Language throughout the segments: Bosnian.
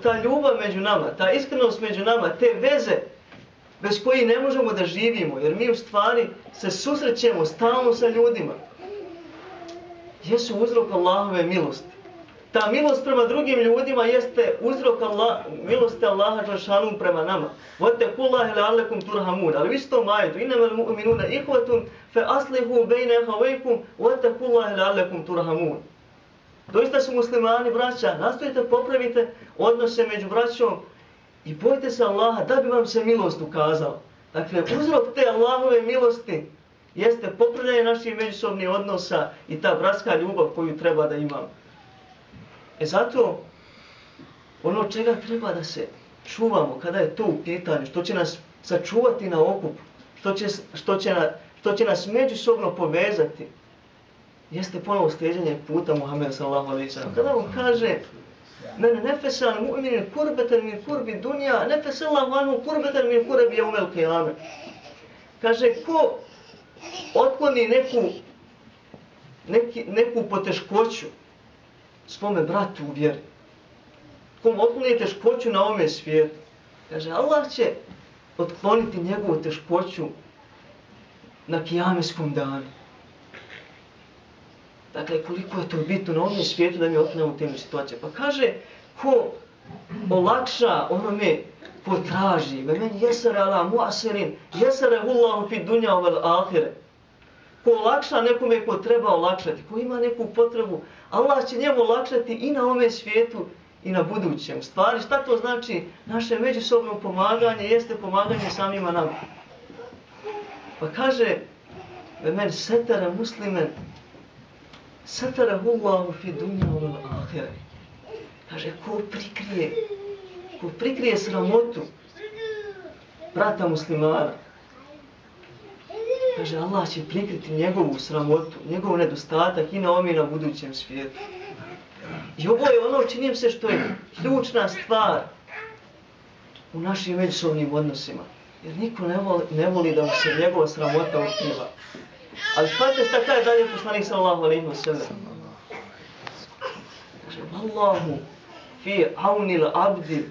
Ta ljubav među nama, ta iskrenost među nama, te veze bez kojih ne možemo da živimo, jer mi u stvari se susrećemo stalno sa ljudima, jesu uzrok Allahove milosti. Ta milost prema drugim ljudima jeste uzrok milosti Allaha dželešanu prema nama. Vattaqullaha la'allakum turhamun. Ali u istom ajetu innamal mu'minuna ihwatun fa aslihu bayna akhawaykum vattaqullaha la'allakum turhamun. Doista su muslimani braća, nastojite popravite odnose među braćom i bojte se Allaha da bi vam se milost ukazala. Dakle, uzrok te Allahove milosti jeste popravljanje naših međusobnih odnosa i ta bratska ljubav koju treba da imamo. Zato, ono čega treba da se čuvamo kada je to u pitanju, što će nas sačuvati na okupu, što će nas međusobno povezati, jeste ponovo slijeđenje puta Muhammeda sallallahu alejhi ve sellem. Kada on kaže men nefesa al mu'minin kurbatan min kurbi dunya, nefesa Allahu anhu kurbatan min kurbi yawm al-qiyamah. Kaže, ko otkloni neku poteškoću svome bratu u vjeri, ko otkloni teškoću na ovome svijetu, kaže, Allah će otkloniti njegovu teškoću na kijameskom danu. Dakle, koliko je to bitno na ovom svijetu da mi otklonimo te situacije. Pa kaže, ko olakša onome ko traži, men jesara ala mu'asirin, jesara Allahu fi dunya wal ahire. Ko olakša nekome ko treba olakšati, ko ima neku potrebu, Allah će njemu olakšati i na ovom svijetu i na budućem. Stvari, šta to znači? Naše međusobno pomaganje jeste pomaganje samima nama. Pa kaže, men setara muslimen, satarahu Allahu fi dunya wal ahire. Kaže, ko prikrije sramotu brata muslimana, kaže, Allah će prikriti njegovu sramotu, njegov nedostatak i na ovom i na budućem svijetu. I ovo je ono, činim se, što je ključna stvar u našim međusobnim odnosima. Jer niko ne voli da mu se njegova sramota otkriva. Ali shvatite šta kaže dalje poslanik sallallahu alejhi ve sellem. Kaže, Allahu fi auni al-abdi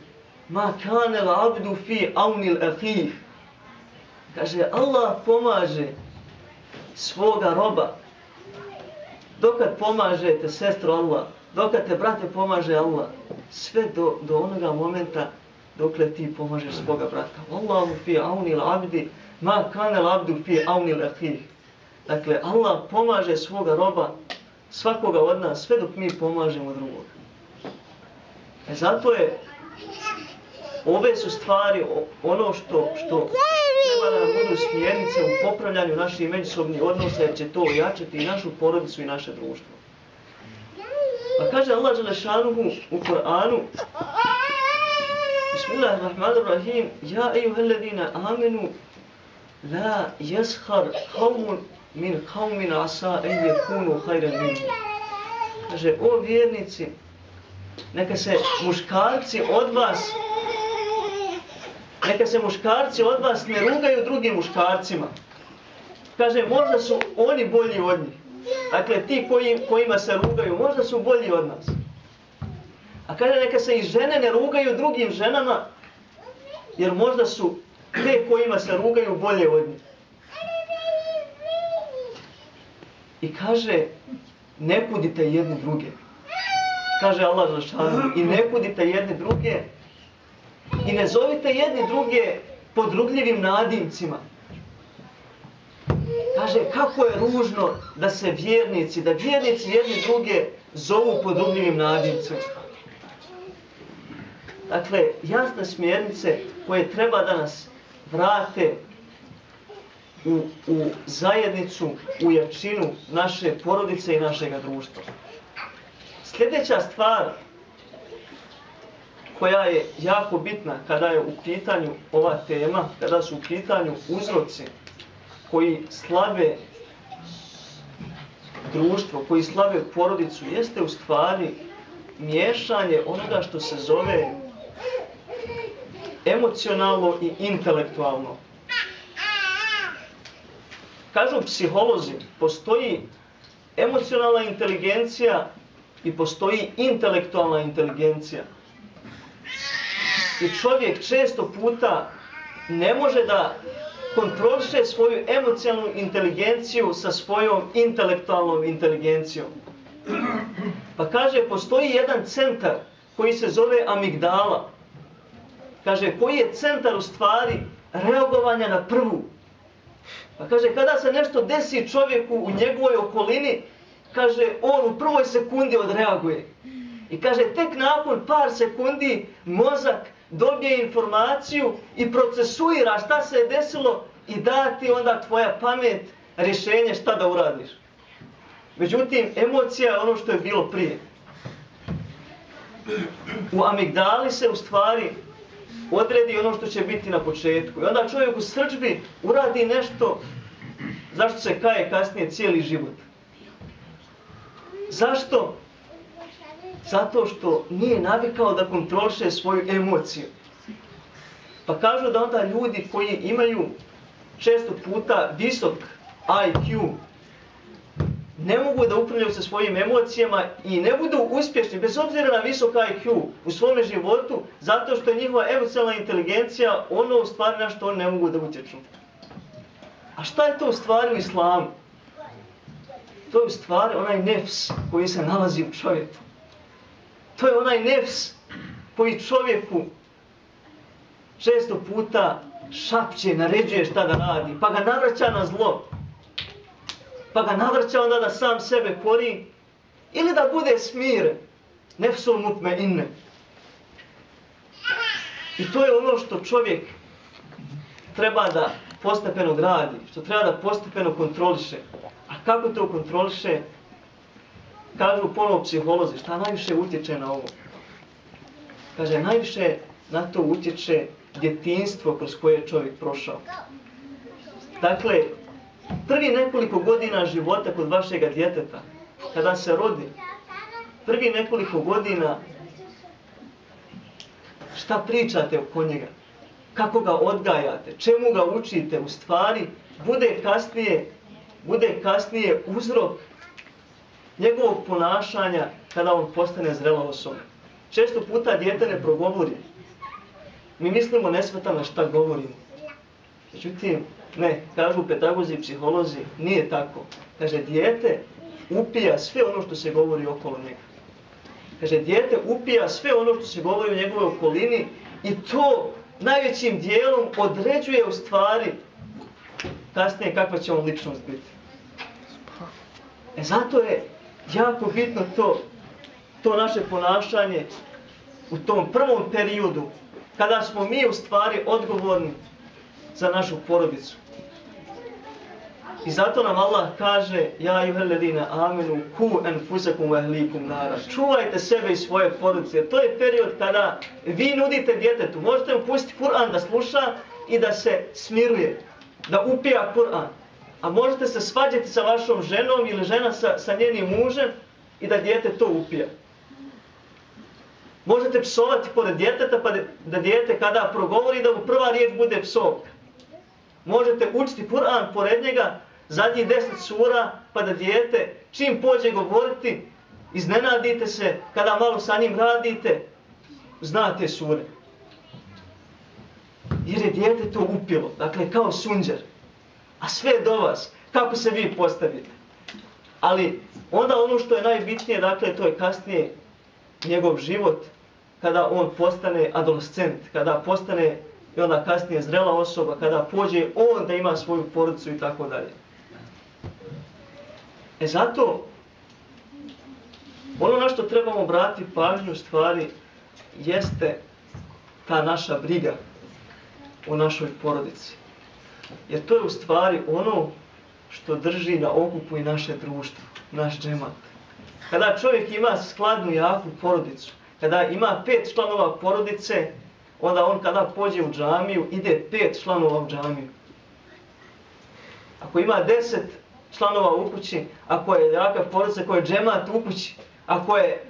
ma kana al-abdu fi auni al-akhih. Kaže, Allah pomaže svoga roba dokad pomažete sestru Allah, dokad te brate pomaže Allah, sve do onoga momenta dokle ti pomažeš svoga brata. Allahu fi auni al-abdi ma kana al-abdu fi auni al-akhih. Dakle, Allah pomaže svoga roba, svakoga od nas, sve dok mi pomažemo drugog. Zato je, ove su stvari ono što treba da nam budu smjernice u popravljanju naših međusobnih odnosa, jer će to ojačati i našu porodicu i naše društvo. Pa kaže Allah dželešanuhu u Kur'anu, Bismillahirrahmanirrahim, Ja ejuhalladina amenu, la yashar qawmun min qawmin asa en yakunu khayran minhum. Kaže, o vjernici, neka se muškarci od vas ne rugaju drugim muškarcima. Kaže, možda su oni bolji od njih. Dakle, ti kojima se rugaju, možda su bolji od nas. A kaže, neka se i žene ne rugaju drugim ženama, jer možda su te kojima se rugaju bolje od njih. I kaže, ne kudite jedni druge. Kaže Allah dželešanu, i ne kudite jedni druge i ne zovite jedni druge podrugljivim nadimcima. Kaže, kako je ružno da vjernici jedni druge zovu podrugljivim nadimcima. Dakle, jasne smjernice koje treba da nas vrate u zajednicu, u jačinu naše porodice i našega društva. Sljedeća stvar koja je jako bitna kada je u pitanju ova tema, kada su u pitanju uzroci koji slabe društvo, koji slabe porodicu, jeste u stvari miješanje onoga što se zove emocionalno i intelektualno. Kažu psiholozi, postoji emocionalna inteligencija i postoji intelektualna inteligencija. I čovjek često puta ne može da kontroliše svoju emocionalnu inteligenciju sa svojom intelektualnom inteligencijom. Pa kaže, postoji jedan centar koji se zove amigdala. Kaže, koji je centar u stvari reagovanja na prvu. Pa kaže, kada se nešto desi čovjeku u njegovoj okolini, kaže, on u prvoj sekundi odreaguje. I kaže, tek nakon par sekundi mozak dobije informaciju i procesuira šta se je desilo i da ti onda tvoja pamet rješenje šta da uradiš. Međutim, emocija je ono što je bilo prije. U amigdali se u stvari odredi ono što će biti na početku. I onda čovjek u srdžbi uradi nešto zašto se kaje kasnije cijeli život. Zašto? Zato što nije navikao da kontroliše svoju emociju. Pa kažu da onda ljudi koji imaju često puta visok IQ ne mogu da upravljaju sa svojim emocijama i ne budu uspješni, bez obzira na visok IQ u svome životu, zato što je njihova emocionalna inteligencija ono u stvari na što oni ne mogu da utječu. A šta je to u stvari u islamu? To je u stvari onaj nefs koji se nalazi u čovjeku. To je onaj nefs koji čovjeku često puta šapće, naređuje šta da radi, pa ga navraća na zlo. Pa ga navraća onda da sam sebe kori ili da bude smiren. Nefsul mutmeinne. I to je ono što čovjek treba da postepeno gradi, što treba da postepeno kontroliše. A kako to kontroliše? Kažu ponovo psiholozi, šta najviše utječe na ovo? Kaže, najviše na to utječe djetinjstvo kroz koje je čovjek prošao. Dakle, prvi nekoliko godina života kod vašega djeteta, kada se rodi, prvi nekoliko godina, šta pričate oko njega? Kako ga odgajate? Čemu ga učite? U stvari, bude kasnije uzrok njegovog ponašanja kada on postane zrela osoba. Često puta dijete ne progovori. Mi mislimo nesmetano šta govorimo. Međutim, ne, kažu pedagozi i psiholozi, nije tako. Kaže, dijete upija sve ono što se govori okolo njega. Kaže, dijete upija sve ono što se govori u njegovoj okolini i to najvećim dijelom određuje u stvari kasnije kakva će on ličnost biti. Zato je jako bitno to naše ponašanje u tom prvom periodu kada smo mi u stvari odgovorni za našu porodicu. I zato nam Allah kaže: Ja ejuhalladina amenu ku enfusakum wa ahlikum nara. Čuvajte sebe i svoje porodice. Jer to je period kada vi nudite djetetu. Možete mu pustiti Kur'an da sluša i da se smiruje, da upija Kur'an. A možete se svađati sa vašom ženom ili žena sa njenim mužem i da dijete to upija. Možete psovati pored djeteta pa da dijete kada progovori da mu prva riječ bude psovka. Možete učiti Kur'an pored njega, zadnjih 10 sura, pa da dijete čim pođe govoriti, iznenadite se kada malo sa njim radite, znate sure. Jer je dijete to upilo, dakle kao sunđer. A sve do vas, kako se vi postavite. Ali onda ono što je najbitnije, dakle to je kasnije njegov život, kada on postane adolescent, kada postane i onda kasnije zrela osoba, kada pođe on da ima svoju porodicu i tako dalje. Zato, ono na što trebamo obratiti pažnju stvari jeste ta naša briga o našoj porodici. Jer to je u stvari ono što drži na okupu i naše društvo, naš džemat. Kada čovjek ima skladnu, jaku porodicu, kada ima 5 članova porodice, onda on kada pođe u džamiju, ide 5 članova u džamiju. Ako ima 10 članova u kući, ako je jaka porodica, ako je džemat u kući, ako je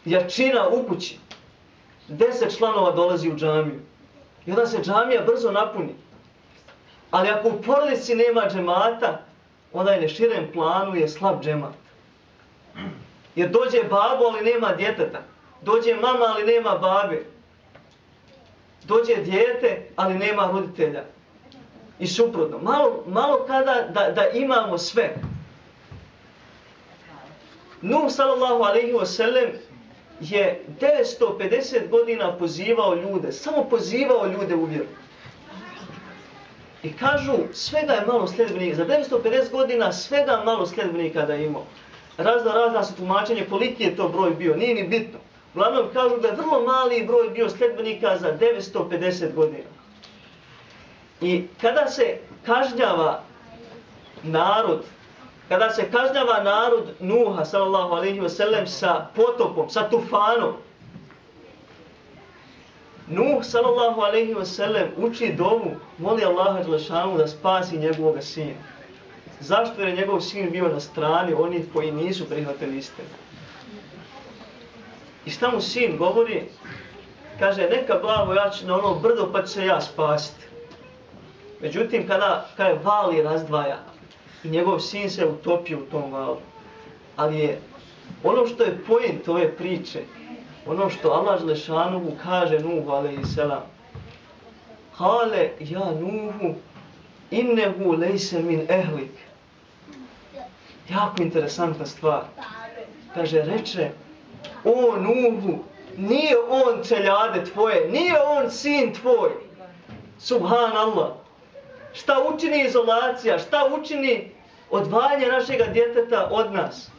jačina u kući, 10 članova dolazi u džamiju. I onda se džamija brzo napuni. Ali ako u porodici nema džemata, onda je na širem planu je slab džemat. Jer dođe babo, ali nema djeteta. Dođe mama, ali nema babe. dođe dijete, ali nema roditelja. I suprotno. Malo kada da imamo sve. Nuh sallallahu alejhi ve sellem je 950 godina pozivao ljude, samo pozivao ljude u vjeru. I kažu, svega je malo sljedbenika, za 950 godina svega malo sljedbenika da je imao. Razna su tumačenje koliki je to broj bio, nije ni bitno. Uglavnom kažu da je vrlo mali broj bio sljedbenika za 950 godina. I kada se kažnjava narod Nuha sallallahu alejhi ve sellem sa potopom, sa tufanom, Nuh sallallahu alejhi ve sellem uči dovu, moli Allaha dželešanu da spasi njegovog sina. Zašto? Jer je njegov sin bio na strani onih koji nisu prihvatili istinu. I šta mu sin govori? Kaže, neka glavo ja ću na ono brdo pa ću se ja spasiti. Međutim, kada je val je razdvaja i njegov sin se utopio u tom valu. Ali je ono što je point ove priče, ono što Allah dželešanu kaže Nuhu alejhiselam. Kale ja Nuhu innehu lejse min ehlik. Jako interesantna stvar. Kaže, reče, o Nuhu, nije on čeljade tvoje, nije on sin tvoj. Subhanallah. Šta učini izolacija, šta učini odvajanje našega djeteta od nas?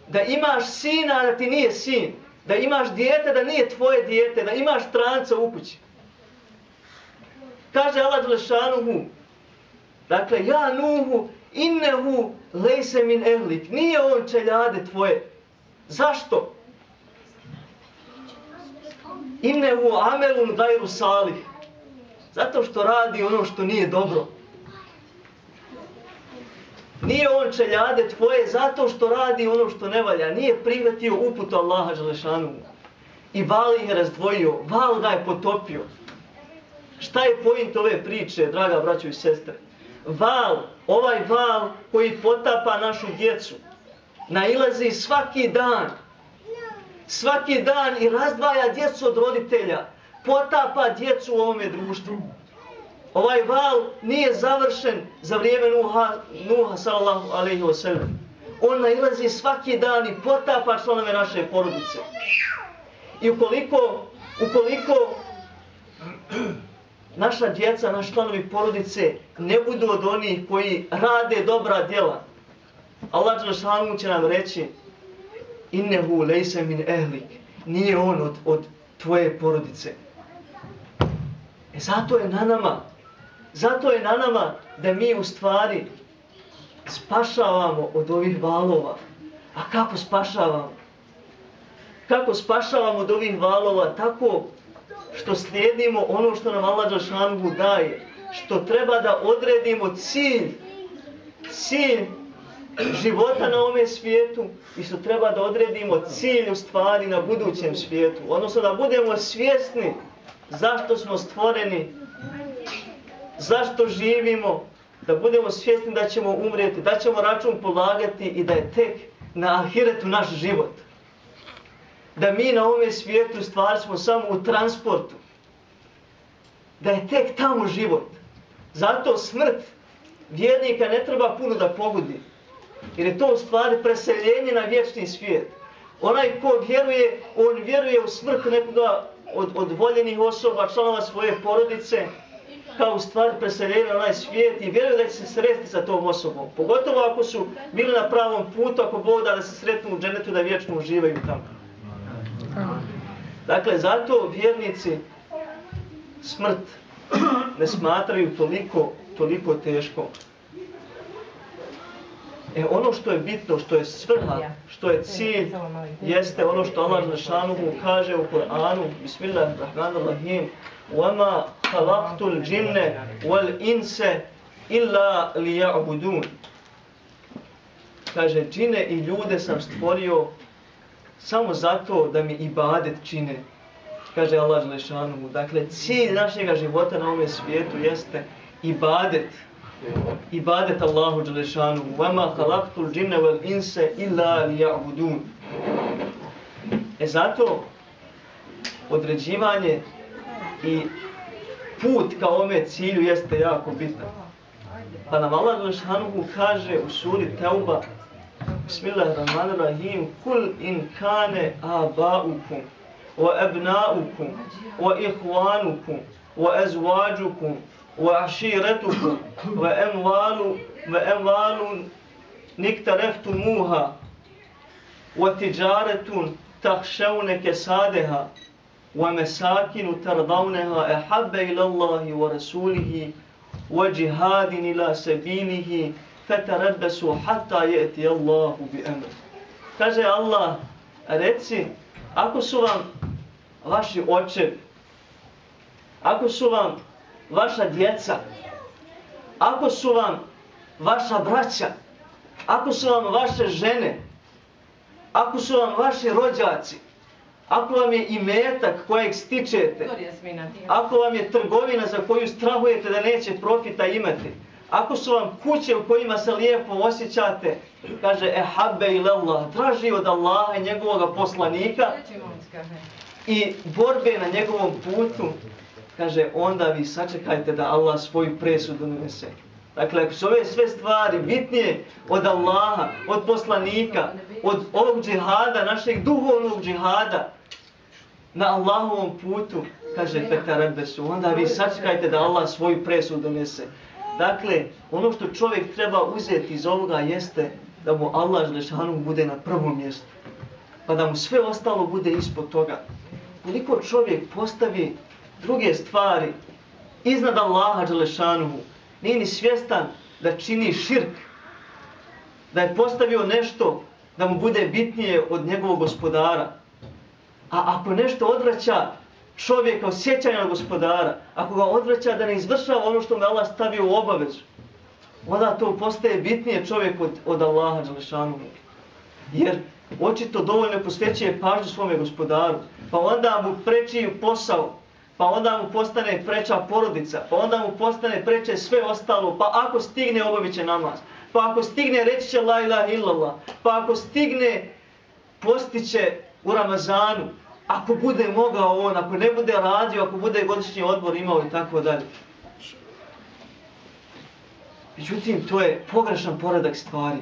Da imaš sina, da ti nije sin. Da imaš dijete, da nije tvoje dijete, da imaš stranca u kući. Kaže Allah dželešanuhu, dakle, ja Nuhu, innehu lejse min ehlik, nije on čeljade tvoje. Zašto? Innehu amelun gajru salih. Zato što radi ono što nije dobro. Nije on čeljade tvoje zato što radi ono što ne valja. Nije prihvatio uputu Allaha dželešanu. I val ih je razdvojio. Val ga je potopio. Šta je point ove priče, draga braćo i sestre? Val, ovaj val koji potapa našu djecu, nailazi svaki dan. Svaki dan i razdvaja djecu od roditelja. Potapa djecu u ovome društvu. Ovaj val nije završen za vrijeme Nuha sallallahu alejhi ve sellem. On nailazi svaki dan i potapa članove naše porodice. I ukoliko naša djeca, naši članovi porodice ne budu od onih koji rade dobra djela, Allah dželešanu će nam reći innehu lejse min ehlik, nije on od tvoje porodice. Zato je na nama da mi u stvari spašavamo od ovih valova. A kako spašavamo? Kako spašavamo od ovih valova? Tako što slijedimo ono što nam Allah dželešanu daje. Što treba da odredimo cilj života na ovome svijetu i što treba da odredimo cilj u stvari na budućem svijetu. Odnosno da budemo svjesni zašto smo stvoreni, zašto živimo, da budemo svjesni da ćemo umrijeti, da ćemo račun polagati i da je tek na ahiretu naš život. Da mi na ovome svijetu stvari smo samo u transportu. Da je tek tamo život. Zato smrt vjernika ne treba puno da pogodi. Jer je to u stvari preseljenje na vječni svijet. Onaj ko vjeruje, on vjeruje u smrt nekoga od voljenih osoba, članova svoje porodice, kao u stvari preseljenje na onaj svijet i vjeruje da će se sresti sa tom osobom. Pogotovo ako su bili na pravom putu, ako Bog da se sretnu u dženetu da vječno uživaju tamo. Dakle, zato vjernici smrt ne smatraju toliko teško. Ono što je bitno, što je svrha, što je cilj, jeste ono što Allah dželešanu kaže u Kur'anu, Bismillahirrahmanirrahim, وَمَا خَلَقْتُ الْجِنَّ وَالْإِنْسَ إِلَّا لِيَعْبُدُونَ. Kaže, džine i ljude sam stvorio samo zato da mi ibadet čine. Kaže Allah dželešanu. Dakle, cilj našega života na ovom svijetu jeste ibadet. Ibadet Allahu dželešanu. وَمَا خَلَقْتُ الْجِنَّ وَالْإِنْسَ إِلَّا لِيَعْبُدُونَ. Zato određivanje I put ka ome cilju jeste jako bitan. Pa nam Allah Đelešanuhu kaže u suri Teuba, Bismillahirrahmanirrahim, Kul in kane abaukum, wa abnaukum, wa ihvanukum, wa azvađukum, wa aširetukum, wa emvalun niktareftumuha, wa tijaretun tahšavne kesadeha, ومساكن ترضونها أحب إلى الله ورسوله وجهاد إلى سبيله فتربصوا حتى يأتي الله بأمره. Kaže Allah, reci, ako su vam vaši očevi, ako su vam vaša djeca, ako su vam vaša braća, ako su vam vaše žene, ako su vam vaši rođaci, ako vam je imetak kojeg stičete, ako vam je trgovina za koju strahujete da neće profita imati, ako su vam kuće u kojima se lijepo osjećate, kaže ehabbe ilallah, draži od Allaha i njegovog poslanika i borbe na njegovom putu, kaže onda vi sačekajte da Allah svoju presudu donese. Dakle, ako su ove sve stvari bitnije od Allaha, od poslanika, od ovog džihada, našeg duhovnog džihada, na Allahovom putu, kaže Fetarebesu, onda vi sačekajte da Allah svoju presudu donese. Dakle, ono što čovjek treba uzeti iz ovoga jeste da mu Allah Đelešanuhu bude na prvom mjestu, pa da mu sve ostalo bude ispod toga. Koliko čovjek postavi druge stvari iznad Allaha Đelešanuhu, nije ni svjestan da čini širk, da je postavio nešto da mu bude bitnije od njegovog gospodara. A ako nešto odvraća čovjeka od sjećanja na gospodara, ako ga odvraća da ne izvršava ono što mu Allah stavio u obavezu, onda to postaje bitnije čovjek od Allaha Đelešanuhu. Jer očito dovoljno posvećuje pažnju svome gospodaru, pa onda mu preči posao, pa onda mu postane preča porodica, pa onda mu postane preče sve ostalo, pa ako stigne obavit će namaz, pa ako stigne reći će la ilaha illallah, pa ako stigne postiće u Ramazanu, ako bude mogao on, ako ne bude radio, ako bude godišnji odbor imao i tako dalje. Međutim, to je pogrešan poredak stvari.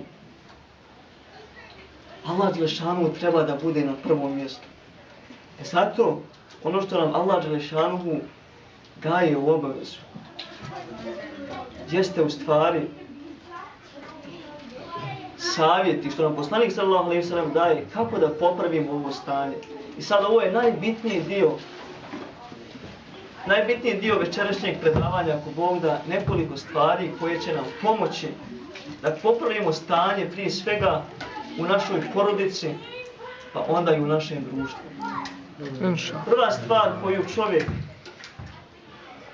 Allah Đelešanuhu treba da bude na prvom mjestu. Zato, ono što nam Allah Đelešanuhu daje u obavezu, jeste u stvari savjeti što nam poslanik sallallahu alejhi ve sellem daje kako da popravimo ovo stanje. I sad ovo je najbitniji dio večerašnjeg predavanja, ako Bog da, nekoliko stvari koje će nam pomoći da popravimo stanje prije svega u našoj porodici, pa onda i u našem društvu. Prva stvar koju čovjek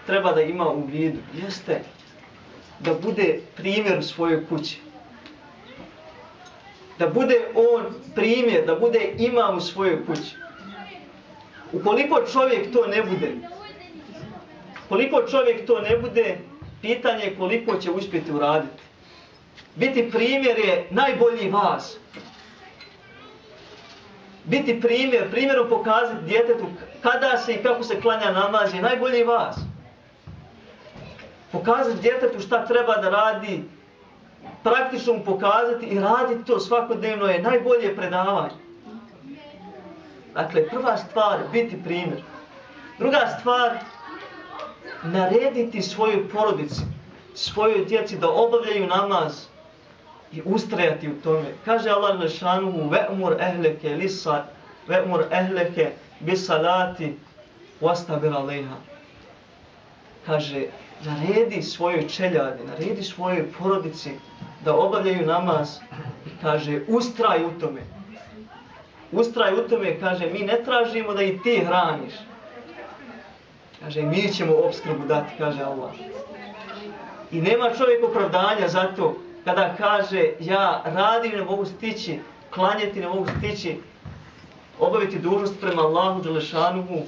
treba da ima u vidu jeste da bude primjer u svojoj kući. Da bude on primjer, da bude imam u svojoj kući. Ukoliko čovjek to ne bude, pitanje je koliko će uspjeti uraditi. Biti primjer je najbolji vas. Biti primjerom pokazati djetetu kada se i kako se klanja namaz je najbolji vas. Pokazati djetetu šta treba da radi, praktično mu pokazati i raditi to svakodnevno je najbolje predavanje. Dakle, prva stvar, biti primjer. Druga stvar, narediti svojoj porodici, svojoj djeci da obavljaju namaz i ustrajati u tome. Kaže Allah Đelešanuhu ve'mur ehleke bisalati wastabir alejha. Kaže, naredi svojoj čeljadi, naredi svojoj porodici da obavljaju namaz i kaže, ustraj u tome. Ustraj u tome, kaže, mi ne tražimo da i ti hraniš. Kaže, mi ćemo opskrbu dati, kaže Allah. I nema čovjek opravdanja za to kada kaže, ja radim, ne mogu stići, klanjati, ne mogu stići, obaviti dužnost prema Allahu Đelešanuhu,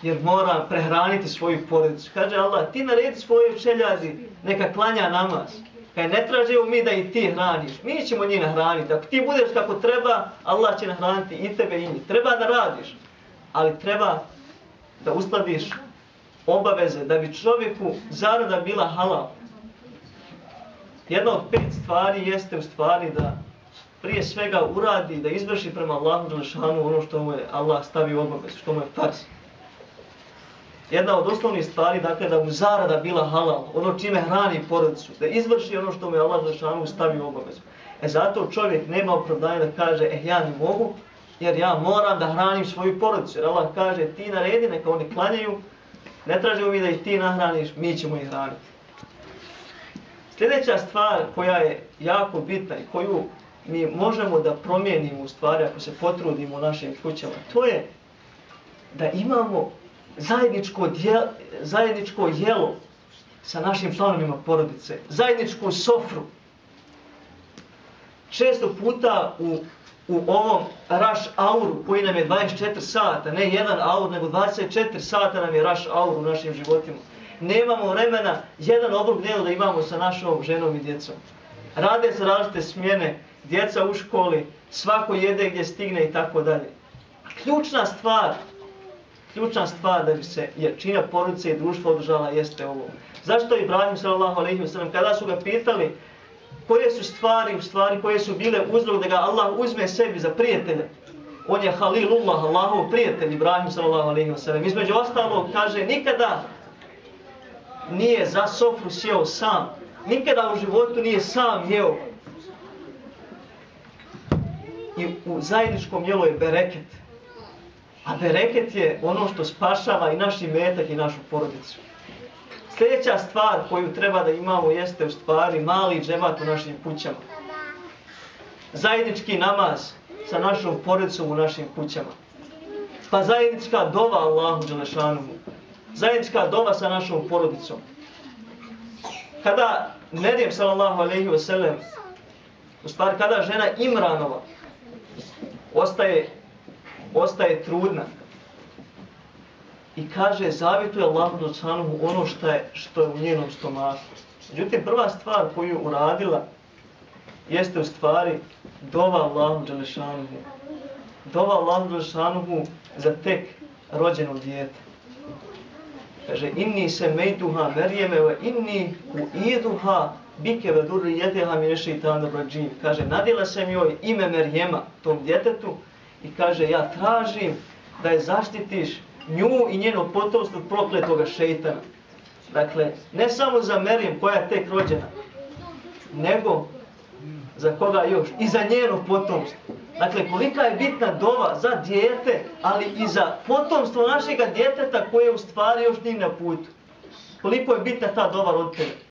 jer mora prehraniti svoju porodicu. Kaže Allah, ti naredi svojoj čeljadi, neka klanja namaz. Kaj ne tražimo mi da i ti hraniš, mi ćemo njih nahraniti. Ako ti budeš kako treba, Allah će nahraniti i tebe i njih. Treba da radiš, ali treba da uskladiš obaveze, da bi čovjeku zarada bila halal. Jedna od 5 stvari jeste u stvari da prije svega uradi, da izvrši prema Allahu dželešanu ono što mu je Allah stavio obavezu, što mu je farz. Jedna od osnovnih stvari, dakle, da mu zarada bila halal, ono čime hrani porodicu, da izvrši ono što mu je Allah dželešanu stavio obavezu. Zato čovjek nema opravdanja da kaže, ja ne mogu, jer ja moram da hranim svoju porodicu. Jer Allah kaže, ti naredi, neka oni klanjaju, ne tražimo mi da ih ti nahraniš, mi ćemo ih hraniti. Sljedeća stvar koja je jako bitna i koju mi možemo da promijenimo u stvari ako se potrudimo u našim kućama, to je da imamo zajedničko jelo sa našim članovima porodice, zajedničku sofru. Često puta u ovom rush houru koji nam je 24 sata, ne jedan hour, nego 24 sata nam je rush hour u našim životima. Nemamo vremena jedan obrok dnevno da imamo sa našom ženom i djecom. Rade se različite smjene, djeca u školi, svako jede gdje stigne i tako dalje. Ključna stvar da bi se jačina porodice i društva održala jeste ovo. Zašto Ibrahim sallallahu alejhi ve sellem kada su ga pitali koje su stvari koje su bile uzrok da ga Allah uzme sebi za prijatelja? On je Halilullah, Allahov prijatelj Ibrahim sallallahu alejhi ve sellem. Između ostalog kaže nikada nije za sofru sjeo sam. Nikada u životu nije sam jeo. I u zajedničkom jelu je bereket. A bereket je ono što spašava i naš imetak i našu porodicu. Sljedeća stvar koju treba da imamo jeste u stvari mali džemat u našim kućama. Zajednički namaz sa našom porodicom u našim kućama. Pa zajednička dova Allahu dželešanuhu. Zajednička dova sa našom porodicom. Kada Merijem sallallahu alejhi ve sellem, u stvari kada žena Imranova ostaje trudna i kaže zavjetuje Allahu dželešanuhu ono što je u njenom stomaku. Međutim, prva stvar koju uradila jeste u stvari dova Allahu dželešanuhu. Dova Allahu dželešanuhu za tek rođeno dijete. Kaže, inni semejtuha Merijeme ve inni uiduha bike ve durrijeteha mine šeitanir rajim. Kaže, nadjela sam joj ime Merijema, tom djetetu, i kaže, ja tražim da je zaštitiš nju i njeno potomstvo od prokletoga šeitana. Dakle, ne samo za Merijem koja je tek rođena, nego za koga još? I za njeno potomstvo. Dakle, kolika je bitna dova za dijete, ali i za potomstvo našega djeteta koje u stvari još nije na putu. Koliko je bitna ta dova roditelja.